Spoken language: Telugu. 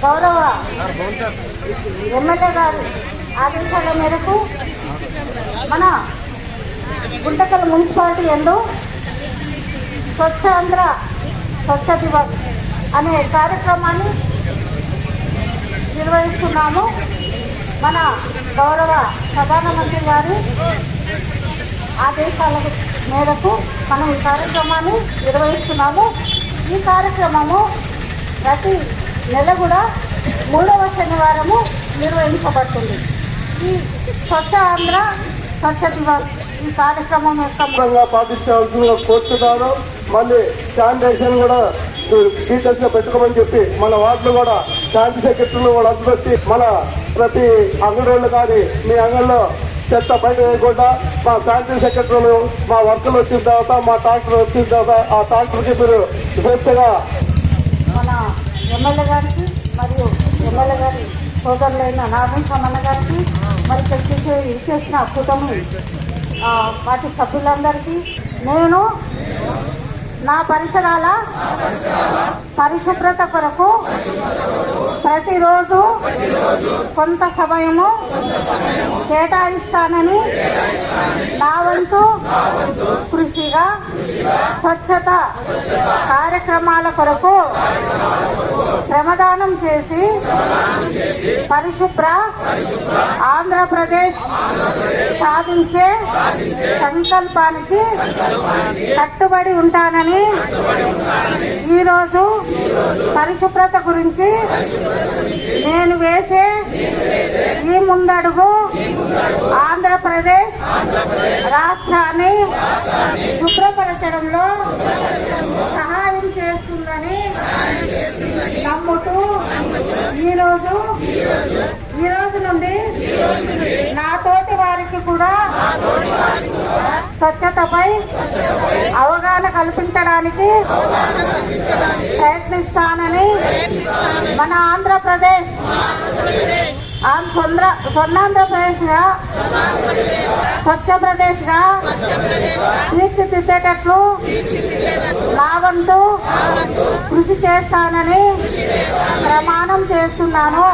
గౌరవ ఎమ్మెల్యే గారి ఆదేశాల మేరకు మన గుంటకల్ మున్సిపాలిటీ యందు స్వచ్ఛ ఆంధ్ర స్వచ్ఛ దివస్ అనే కార్యక్రమాన్ని నిర్వహిస్తున్నాము. మన గౌరవ ప్రధానమంత్రి గారి ఆదేశాల మేరకు మనం ఈ కార్యక్రమాన్ని నిర్వహిస్తున్నాము. ఈ కార్యక్రమము ప్రతి నెల కూడా 3వ శనివారము నిర్వహించబడుతుంది. ఈ స్వచ్ఛ ఆంధ్ర స్వచ్ఛ దివస్ ఈ కార్యక్రమం యొక్క పాటించాల్సిన కోరుతున్నాను. మళ్ళీ శానిటైజేషన్ కూడా డీటెయిల్స్ గా పెట్టుకోమని చెప్పి మన వార్డులు కూడా శాంతి సెక్రటరీలు కూడా అడ్డుపెట్టి మన ప్రతి అంగడిలో కానీ మీ అంగడిలో చెత్త బయట వేయకుండా మా శానిటరీ సెక్రటరీలు మా వర్కర్లు వచ్చిన తర్వాత మా ట్రాక్టర్ వచ్చిన తర్వాత ఆ ట్రాక్టర్కి మీరు స్వేచ్ఛగా మన ఎమ్మెల్యే గారికి మరియు ఎమ్మెల్యే గారి సోదరులైన నారాయణ సమన్న గారికి మరి ఇచ్చేసిన కూటమి పార్టీ సభ్యులందరికీ నేను నా పరిసరాల పరిశుభ్రత కొరకు ప్రతిరోజు కొంత సమయము కేటాయిస్తానని నా వంతు కృషిగా స్వచ్ఛత కార్యక్రమాల కొరకు శ్రమదానం చేసి పరిశుభ్ర ఆంధ్రప్రదేశ్ సాధించే సంకల్పానికి కట్టుబడి ఉంటానని ఈరోజు పరిశుభ్రత గురించి నేను వేసే ఈ ముందడుగు ఆంధ్రప్రదేశ్ రాష్ట్రాన్ని శుభ్రపరచడంలో సహాయం చేస్తుందని నమ్ముతూ ఈ రోజు నుండి నా తోటి వారికి కూడా స్వచ్ఛతపై అవగాహన కల్పించడానికి ప్రయత్నిస్తానని మన ఆంధ్రప్రదేశ్ స్వర్ణాంధ్రప్రదేశ్గా స్వచ్ఛ ప్రదేశ్గా తీర్చిదిద్దేటట్లు నా వంతు కృషి చేస్తానని ప్రమాణం చేస్తున్నాను.